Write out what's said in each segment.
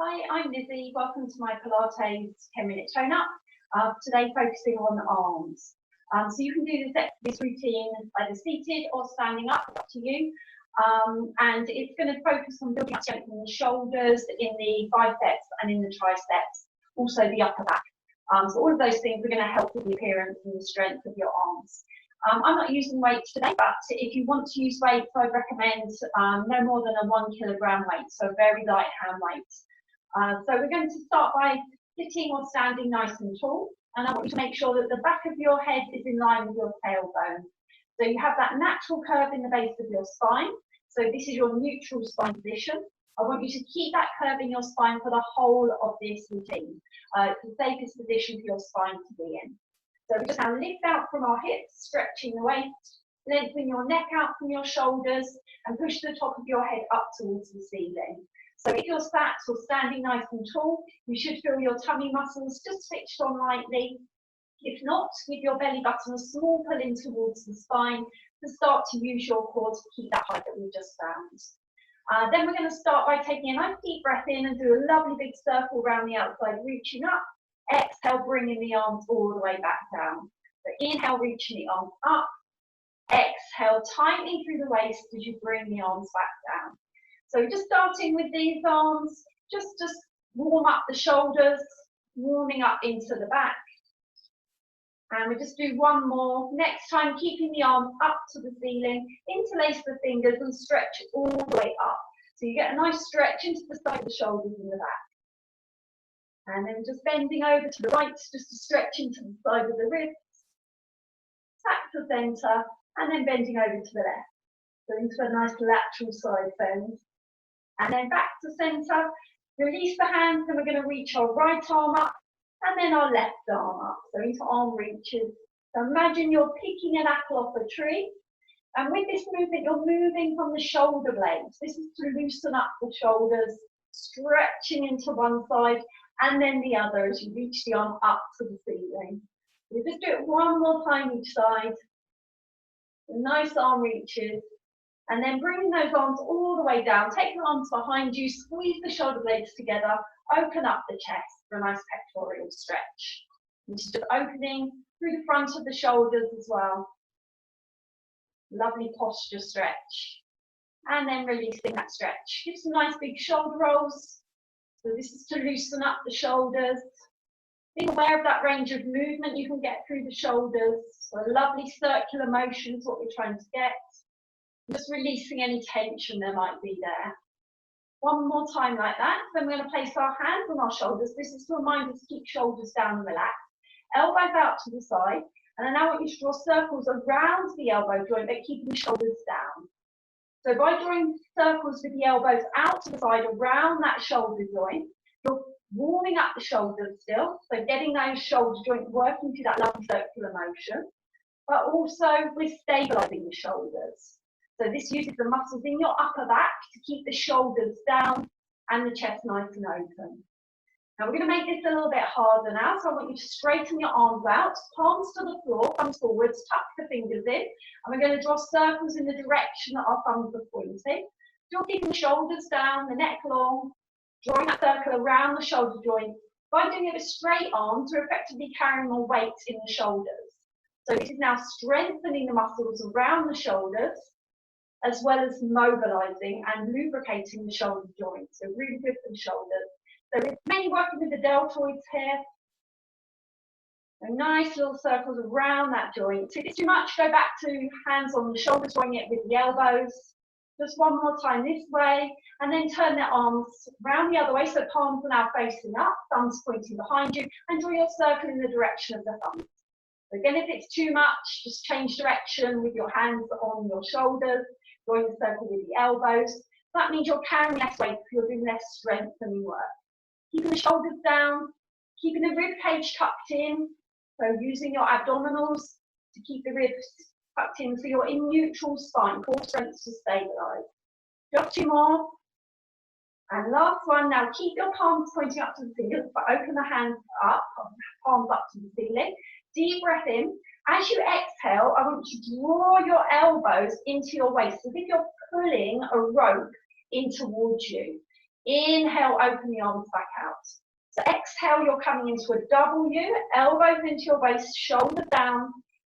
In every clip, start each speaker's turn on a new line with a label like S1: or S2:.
S1: Hi, I'm Lizzie. Welcome to my Pilates 10-minute tone-up. Today focusing on arms. So you can do this routine either seated or standing up, up to you. And it's going to focus on building up strength in the shoulders, in the biceps and in the triceps, also the upper back. So all of those things are going to help with the appearance and the strength of your arms. I'm not using weights today, but if you want to use weights, I'd recommend no more than a 1 kilogram weight, so a very light hand weight. So we're going to start by sitting or standing nice and tall, and I want you to make sure that the back of your head is in line with your tailbone. So you have that natural curve in the base of your spine. So this is your neutral spine position. I want you to keep that curve in your spine for the whole of this routine. It's the safest position for your spine to be in. So we just now lift out from our hips, stretching the waist, lengthen your neck out from your shoulders, and push the top of your head up towards the ceiling. So if you're sat or standing nice and tall, you should feel your tummy muscles just switched on lightly. If not, give your belly button a small pull in towards the spine to start to use your core to keep that height that we just found. Then we're going to start by taking a nice deep breath in and do a lovely big circle around the outside, reaching up. Exhale, bringing the arms all the way back down. So inhale, reaching the arms up. Exhale, tightening through the waist as you bring the arms back down. So just starting with these arms, just warm up the shoulders, warming up into the back. And we just do one more. Next time, keeping the arms up to the ceiling, interlace the fingers and stretch all the way up. So you get a nice stretch into the side of the shoulders and the back. And then just bending over to the right, just to stretch into the side of the ribs. Back to centre, and then bending over to the left. So into a nice lateral side bend. And then back to centre. Release the hands, and we're going to reach our right arm up, and then our left arm up. So into arm reaches. So imagine you're picking an apple off a tree. And with this movement, you're moving from the shoulder blades. This is to loosen up the shoulders, stretching into one side, and then the other as you reach the arm up to the ceiling. We just do it one more time each side. Nice arm reaches. And then bring those arms all the way down. Take the arms behind you, squeeze the shoulder blades together, open up the chest for a nice pectoral stretch. And just opening through the front of the shoulders as well. Lovely posture stretch. And then releasing that stretch. Give some nice big shoulder rolls. So this is to loosen up the shoulders. Be aware of that range of movement you can get through the shoulders. So a lovely circular motion is what we're trying to get. Just releasing any tension there might be there. One more time like that. Then we're going to place our hands on our shoulders. This is to remind us to keep shoulders down and relaxed. Elbows out to the side. And then I want you to draw circles around the elbow joint, but keeping the shoulders down. So by drawing circles with the elbows out to the side around that shoulder joint, you're warming up the shoulders still, so getting those shoulder joints working through that lovely circular motion, but also we're stabilising the shoulders. So this uses the muscles in your upper back to keep the shoulders down and the chest nice and open. Now we're going to make this a little bit harder now, so I want you to straighten your arms out, palms to the floor, thumbs forwards, tuck the fingers in, and we're going to draw circles in the direction that our thumbs are pointing. Still keeping the shoulders down, the neck long, drawing that circle around the shoulder joint. By doing it with straight arms, we're effectively carrying more weight in the shoulders. So this is now strengthening the muscles around the shoulders, as well as mobilising and lubricating the shoulder joints. So really good for the shoulders. So there's many working with the deltoids here. So nice little circles around that joint. If it's too much, go back to hands on the shoulders, drawing it with the elbows. Just one more time this way, and then turn the arms round the other way, so palms are now facing up, thumbs pointing behind you, and draw your circle in the direction of the thumbs. So again, if it's too much, just change direction with your hands on your shoulders, drawing the circle with the elbows. That means you're carrying less weight, so you're doing less strengthening work. Keeping the shoulders down, keeping the rib cage tucked in, so using your abdominals to keep the ribs tucked in, so you're in neutral spine, core strength to stabilise. Just two more. And last one, now keep your palms pointing up to the fingers, but open the hands up, palms up to the ceiling. Deep breath in. As you exhale, I want you to draw your elbows into your waist, as if you're pulling a rope in towards you. Inhale, open the arms back out. So exhale, you're coming into a W, elbows into your waist, shoulders down.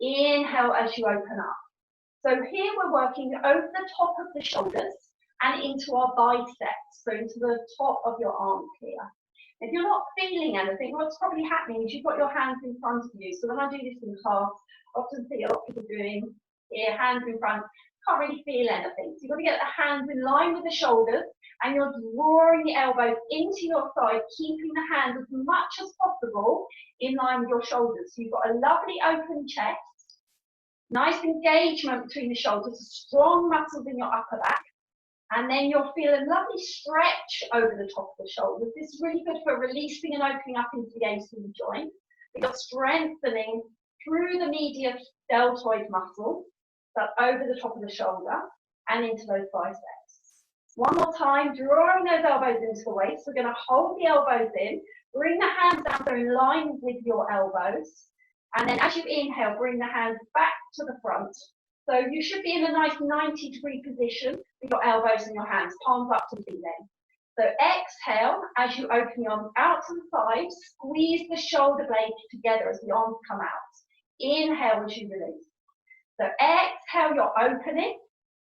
S1: Inhale as you open up. So here we're working over the top of the shoulders and into our biceps, so into the top of your arms here. If you're not feeling anything, what's probably happening is you've got your hands in front of you. So when I do this in class, I often see a lot of people doing here, hands in front, can't really feel anything. So you've got to get the hands in line with the shoulders, and you're drawing the elbows into your side, keeping the hands as much as possible in line with your shoulders. So you've got a lovely open chest, nice engagement between the shoulders, strong muscles in your upper back, and then you'll feel a lovely stretch over the top of the shoulders. This is really good for releasing and opening up into the AC joint. You're strengthening through the medial deltoid muscle, so over the top of the shoulder and into those biceps. One more time, drawing those elbows into the waist. We're going to hold the elbows in, bring the hands down so in line with your elbows. And then as you inhale, bring the hands back to the front. So you should be in a nice 90-degree position with your elbows and your hands, palms up to the ceiling. So exhale, as you open your arms out to the side, squeeze the shoulder blades together as the arms come out. Inhale as you release. So exhale, you're opening.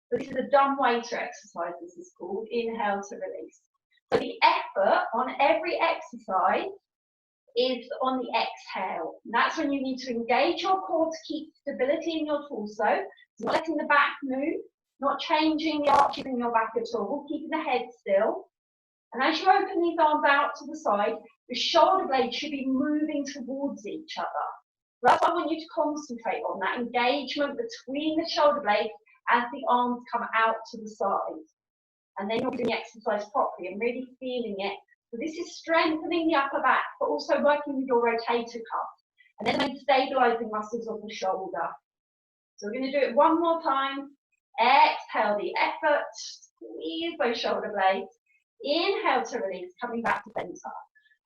S1: So this is a dumb waiter exercise, this is called. Inhale to release. So the effort on every exercise is on the exhale. And that's when you need to engage your core to keep stability in your torso, not letting the back move, not changing the arches in your back at all, keeping the head still. And as you open these arms out to the side, the shoulder blades should be moving towards each other. That's what I want you to concentrate on, that engagement between the shoulder blades as the arms come out to the side. And then you're doing the exercise properly and really feeling it. So this is strengthening the upper back, but also working with your rotator cuff. And then stabilizing muscles of the shoulder. So we're going to do it one more time. Exhale the effort, squeeze those shoulder blades. Inhale to release, coming back to center.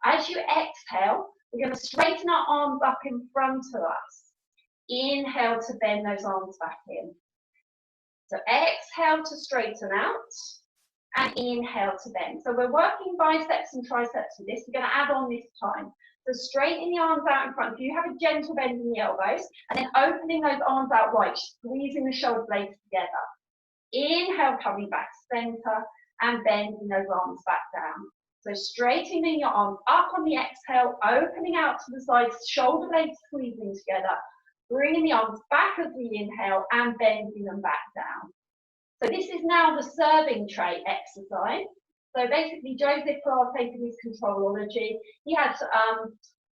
S1: As you exhale, we're going to straighten our arms up in front of us. Inhale to bend those arms back in. So exhale to straighten out and inhale to bend. So we're working biceps and triceps with this. We're going to add on this time. So straighten the arms out in front of you. Have a gentle bend in the elbows and then opening those arms out wide, squeezing the shoulder blades together. Inhale, coming back to center and bending those arms back down. So straightening your arms up on the exhale, opening out to the sides, shoulder blades squeezing together, bringing the arms back as we inhale and bending them back down. So this is now the serving tray exercise. So basically Joseph Pilates in his controlology, he had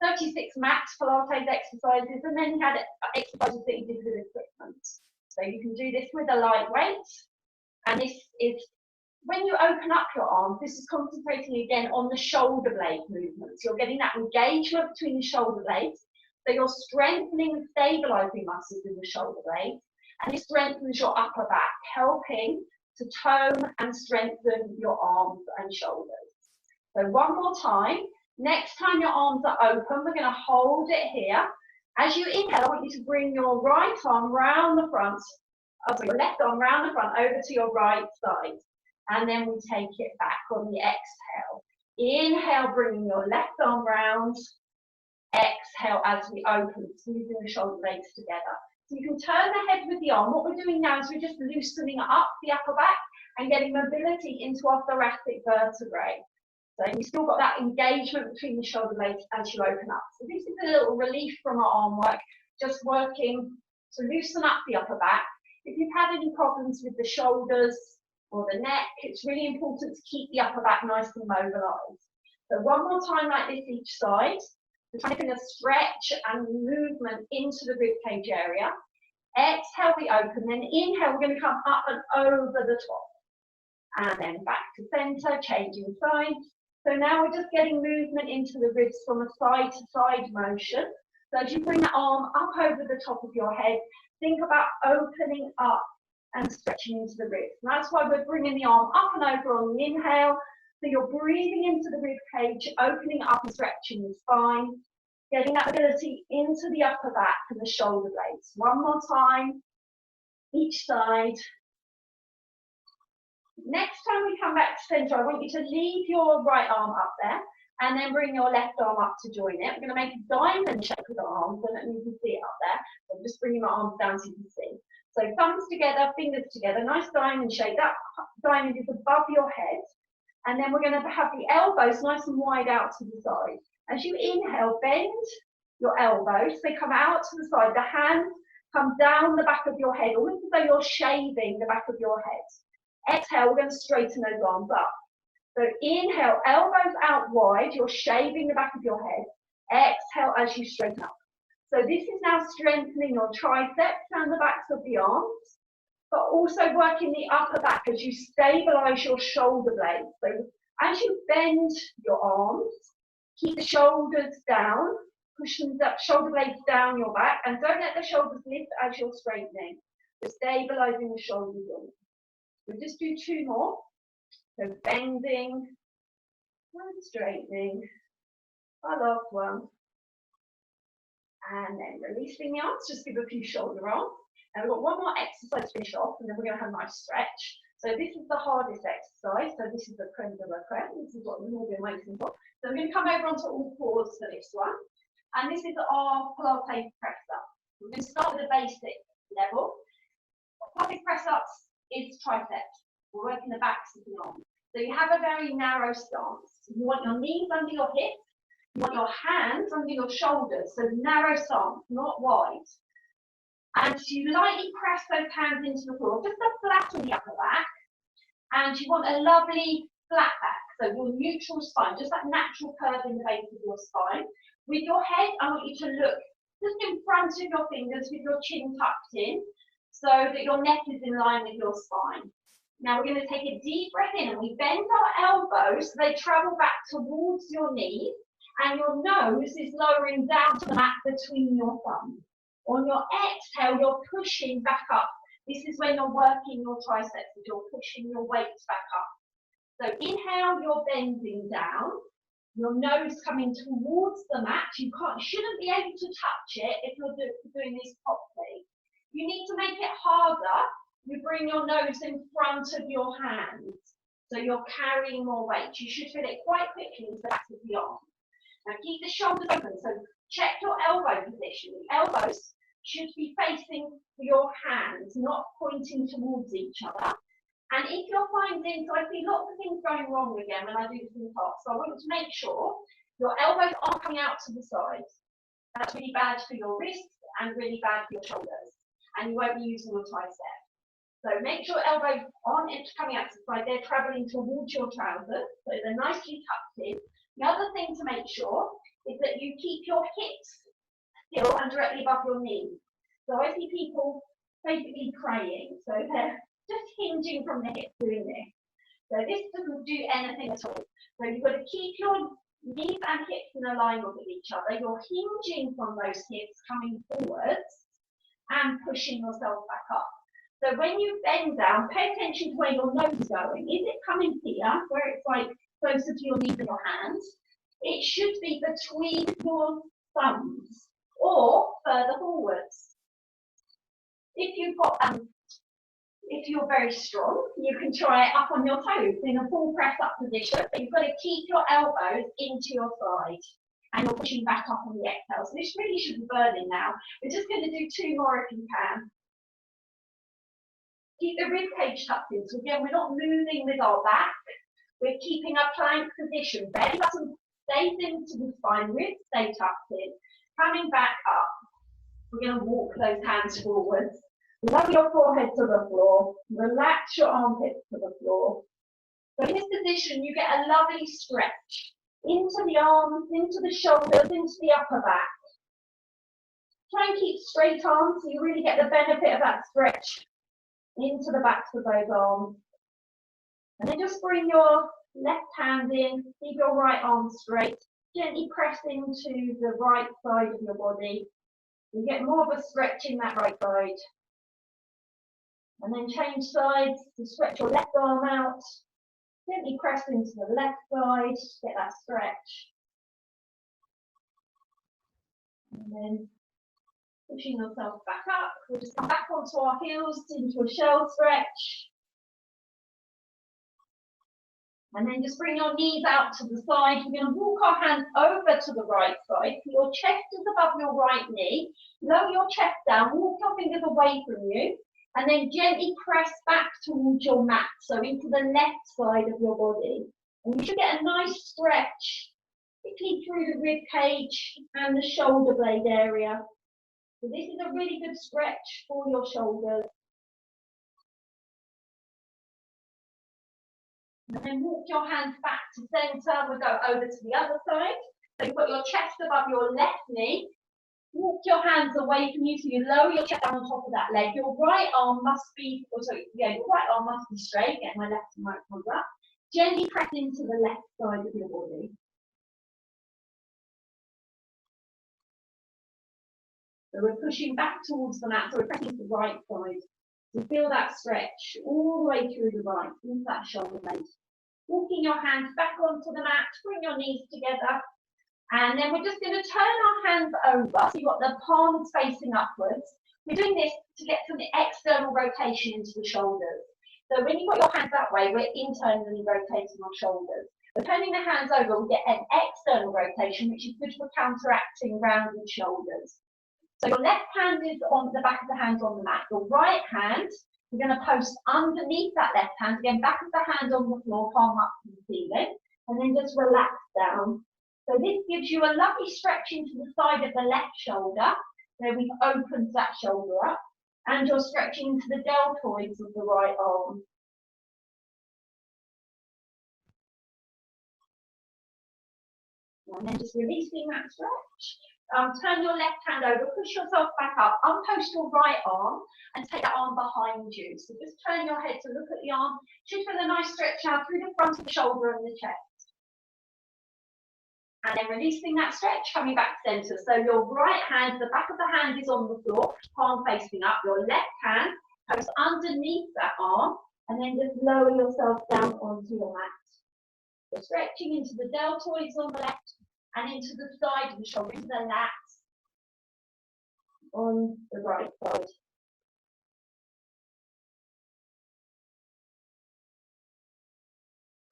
S1: 36 max Pilates exercises and then he had exercises that he did with equipment. So you can do this with a light weight, and this is when you open up your arms, this is concentrating again on the shoulder blade movements. You're getting that engagement between the shoulder blades. So you're strengthening and stabilizing muscles in the shoulder blades. And this strengthens your upper back, helping to tone and strengthen your arms and shoulders. So one more time. Next time your arms are open, we're going to hold it here. As you inhale, I want you to bring your right arm round the front, your left arm round the front over to your right side. And then we take it back on the exhale. Inhale, bringing your left arm round. Exhale as we open, squeezing the shoulder blades together. So you can turn the head with the arm. What we're doing now is we're just loosening up the upper back and getting mobility into our thoracic vertebrae. So you've still got that engagement between the shoulder blades as you open up. So this is a little relief from our arm work, just working to loosen up the upper back. If you've had any problems with the shoulders or the neck, it's really important to keep the upper back nice and mobilized. So one more time like this each side. We're trying to bring a stretch and movement into the ribcage area. Exhale, we open. Then inhale, we're going to come up and over the top. And then back to center, changing sides. So now we're just getting movement into the ribs from a side-to-side motion. So as you bring the arm up over the top of your head, think about opening up and stretching into the ribs. And that's why we're bringing the arm up and over on the inhale. So you're breathing into the rib cage, opening up and stretching the spine, getting that mobility into the upper back and the shoulder blades. One more time, each side. Next time we come back to center, I want you to leave your right arm up there and then bring your left arm up to join it. We're going to make a diamond shape with our arms, so that you can see it up there. So I'm just bringing my arms down so you can see. So thumbs together, fingers together, nice diamond shape. That diamond is above your head. And then we're going to have the elbows nice and wide out to the side. As you inhale, bend your elbows. They come out to the side. The hands come down the back of your head, almost as though you're shaving the back of your head. Exhale, we're going to straighten those arms up. So inhale, elbows out wide. You're shaving the back of your head. Exhale as you straighten up. So this is now strengthening your triceps and the backs of the arms, but also working the upper back as you stabilize your shoulder blades. So as you bend your arms, keep the shoulders down, pushing the shoulder blades down your back, and don't let the shoulders lift as you're straightening. So stabilizing the shoulders. We'll just do 2 more. So bending and straightening. Our last one. And then releasing the arms, just give a few shoulder arms. And we've got one more exercise to finish off, and then we're going to have a nice stretch. So this is the hardest exercise. So this is the creme de la creme. This is what we've all been waiting for. So I'm going to come over onto all fours for this one. And this is our Pilates press up. We're going to start with the basic level. Pilates press ups is triceps. We're working the backs of the arms. So you have a very narrow stance. You want your knees under your hips. You want your hands under your shoulders, so narrow stance, not wide. And you lightly press those hands into the floor, just to flatten the upper back. And you want a lovely flat back, so your neutral spine, just that natural curve in the base of your spine. With your head, I want you to look just in front of your fingers with your chin tucked in, so that your neck is in line with your spine. Now we're going to take a deep breath in, and we bend our elbows so they travel back towards your knees. And your nose is lowering down to the mat between your thumbs. On your exhale, you're pushing back up. This is when you're working your triceps, you're pushing your weights back up. So inhale, you're bending down. Your nose coming towards the mat. You shouldn't be able to touch it if you're doing this properly. You need to make it harder. You bring your nose in front of your hands. So you're carrying more weight. You should feel it quite quickly into the back of the arm. Now keep the shoulders open, so check your elbow position. The elbows should be facing your hands, not pointing towards each other. And if you're finding, so I see lots of things going wrong again when I do this in top, so I want you to make sure your elbows aren't coming out to the sides. That's really bad for your wrists and really bad for your shoulders. And you won't be using your triceps. So make sure elbows aren't coming out to the side, they're traveling towards your trousers, so they're nicely tucked in. The other thing to make sure is that you keep your hips still and directly above your knees. So I see people basically praying, so they're just hinging from the hips doing this. So this doesn't do anything at all. So you've got to keep your knees and hips in alignment with each other. You're hinging from those hips coming forwards and pushing yourself back up. So when you bend down, pay attention to where your nose is going. Is it coming here, where it's like closer to your knees and your hands? It should be between your thumbs or further forwards. If you're very strong, you can try it up on your toes in a full press up position, but you've got to keep your elbows into your side and you're pushing back up on the exhale. So this really should be burning now. We're just going to do 2 more if you can. Keep the rib cage tucked in. So again, we're not moving with our back. We're keeping a plank position. Belly button stays into the spine, ribs stay tucked in. Coming back up, we're going to walk those hands forwards. Lower your forehead to the floor. Relax your armpits to the floor. So in this position, you get a lovely stretch into the arms, into the shoulders, into the upper back. Try and keep straight arms so you really get the benefit of that stretch into the backs of those arms. And then just bring your left hand in, keep your right arm straight, gently press into the right side of your body. You get more of a stretch in that right side. And then change sides to stretch your left arm out. Gently press into the left side, get that stretch. And then pushing yourself back up. We'll just come back onto our heels into a shell stretch. And then just bring your knees out to the side. We're going to walk our hands over to the right side. So your chest is above your right knee. Lower your chest down, walk your fingers away from you. And then gently press back towards your mat, so into the left side of your body. And you should get a nice stretch, particularly through the rib cage and the shoulder blade area. So this is a really good stretch for your shoulders. And then walk your hands back to center. We'll go over to the other side. So you've got your chest above your left knee. Walk your hands away from you, so you lower your chest down on top of that leg. Your right arm must be, your right arm must be straight. Get my left and right arms up. Gently press into the left side of your body. So we're pushing back towards the mat, so we're pressing to the right side. So feel that stretch all the way through the right, into that shoulder blade. Walking your hands back onto the mat, bring your knees together. And then we're just going to turn our hands over. So you've got the palms facing upwards. We're doing this to get some external rotation into the shoulders. So when you've got your hands that way, we're internally rotating our shoulders. We're turning the hands over, we get an external rotation, which is good for counteracting rounded shoulders. So your left hand is on the back of the hand on the mat. Your right hand, we're going to post underneath that left hand. Again, back of the hand on the floor, palm up to the ceiling. And then just relax down. So this gives you a lovely stretch into the side of the left shoulder. So we've opened that shoulder up. And you're stretching into the deltoids of the right arm. And then just releasing that stretch. Turn your left hand over, push yourself back up, unpost your right arm and take that arm behind you. So just turn your head to look at the arm. Should feel a nice stretch out through the front of the shoulder and the chest. And then releasing that stretch, coming back center. So your right hand, the back of the hand is on the floor, palm facing up. Your left hand goes underneath that arm, and then just lower yourself down onto your mat. So stretching into the deltoids on the left, and into the side of the shoulder, into the lats on the right side.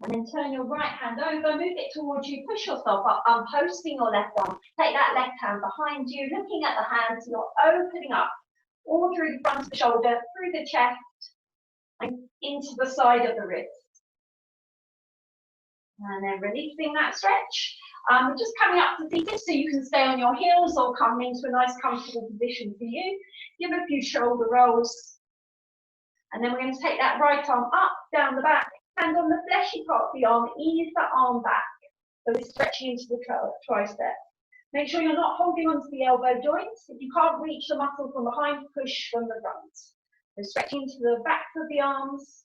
S1: And then turn your right hand over, move it towards you, push yourself up, unposting your left arm. Take that left hand behind you, looking at the hands, you're opening up all through the front of the shoulder, through the chest, and into the side of the wrist. And then releasing that stretch. Just coming up to seated so you can stay on your heels or come into a nice comfortable position for you. Give a few shoulder rolls. And then we're going to take that right arm up, down the back. Hand on the fleshy part of the arm, ease the arm back. So we're stretching into the tricep. Make sure you're not holding onto the elbow joints. If you can't reach the muscle from behind, push from the front. So stretching to the backs of the arms.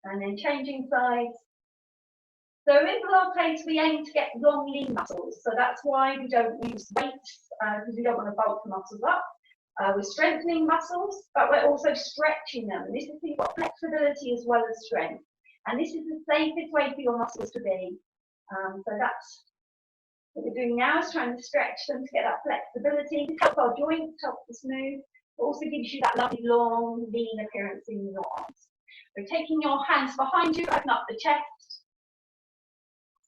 S1: And then changing sides. So in Pilates, we aim to get long, lean muscles. So that's why we don't use weights, because we don't want to bulk the muscles up. We're strengthening muscles, but we're also stretching them. And this is you've got flexibility as well as strength. And this is the safest way for your muscles to be. So that's what we're doing now, is trying to stretch them to get that flexibility. It helps our joints, helps us move. It also gives you that lovely, long, lean appearance in your arms. So taking your hands behind you, open up the chest.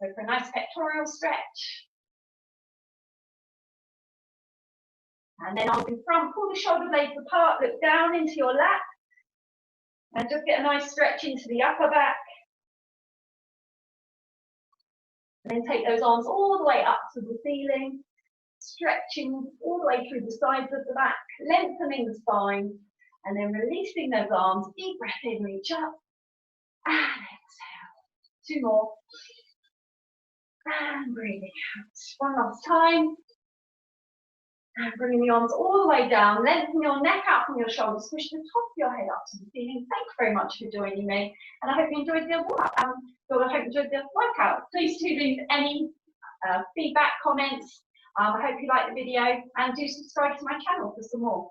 S1: So for a nice pectoral stretch. And then arms in front, pull the shoulder blades apart, look down into your lap. And just get a nice stretch into the upper back. And then take those arms all the way up to the ceiling, stretching all the way through the sides of the back, lengthening the spine, and then releasing those arms. Deep breath in, reach up, and exhale. 2 more. And breathing out. One last time. And bringing the arms all the way down, lengthen your neck out from your shoulders, push the top of your head up to the ceiling. Thank you very much for joining me, and I hope you enjoyed the warm-up. I hope you enjoyed the workout. Please do leave any feedback, comments. I hope you liked the video, and do subscribe to my channel for some more.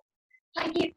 S1: Thank you.